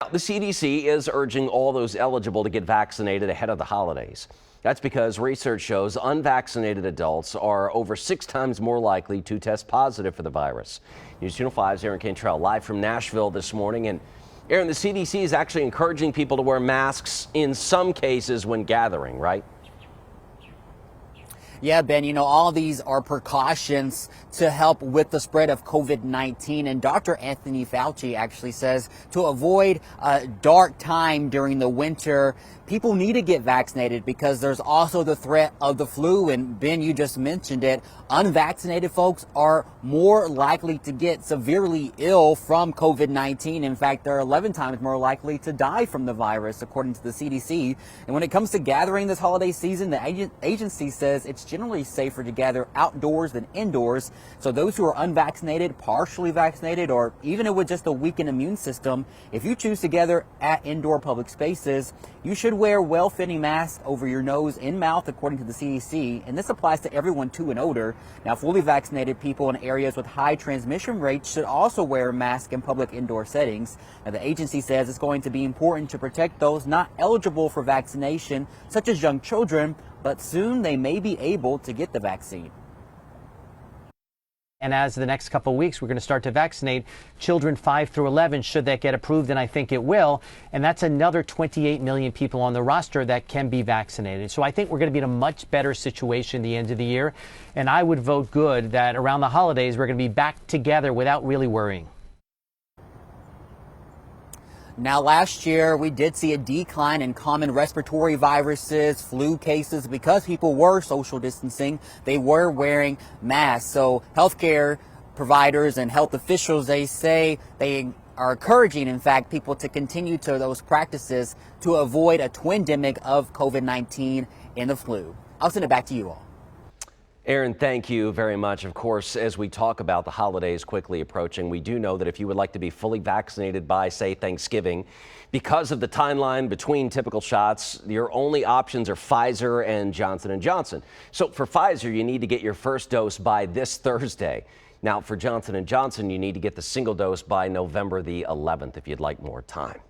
The CDC is urging all those eligible to get vaccinated ahead of the holidays. That's because research shows unvaccinated adults are over 6 times more likely to test positive for the virus. News Channel 5's Aaron Cantrell live from Nashville this morning. And Aaron, the CDC is actually encouraging people to wear masks in some cases when gathering, right? Yeah, Ben, all these are precautions to help with the spread of COVID-19. And Dr. Anthony Fauci actually says to avoid a dark time during the winter, people need to get vaccinated because there's also the threat of the flu. And Ben, you just mentioned it. Unvaccinated folks are more likely to get severely ill from COVID-19. In fact, they're 11 times more likely to die from the virus, according to the CDC. And when it comes to gathering this holiday season, the agency says it's generally safer to gather outdoors than indoors. So those who are unvaccinated, partially vaccinated, or even with just a weakened immune system, if you choose to gather at indoor public spaces, you should wear well-fitting masks over your nose and mouth, according to the CDC. And this applies to everyone 2 and older. Now, fully vaccinated people in areas with high transmission rates should also wear a mask in public indoor settings. Now, the agency says it's going to be important to protect those not eligible for vaccination, such as young children, but soon they may be able to get the vaccine. And as the next couple of weeks, we're going to start to vaccinate children 5 through 11, should that get approved, and I think it will. And that's another 28 million people on the roster that can be vaccinated. So I think we're going to be in a much better situation at the end of the year. And I would vote good that around the holidays, we're going to be back together without really worrying. Now, last year, we did see a decline in common respiratory viruses, flu cases, because people were social distancing. They were wearing masks. So healthcare providers and health officials, they say they are encouraging, in fact, people to continue to those practices to avoid a twindemic of COVID-19 and the flu. I'll send it back to you all. Aaron, thank you very much. Of course, as we talk about the holidays quickly approaching, we do know that if you would like to be fully vaccinated by, say, Thanksgiving, because of the timeline between typical shots, your only options are Pfizer and Johnson & Johnson. So for Pfizer, you need to get your first dose by this Thursday. Now, for Johnson & Johnson, you need to get the single dose by November the 11th if you'd like more time.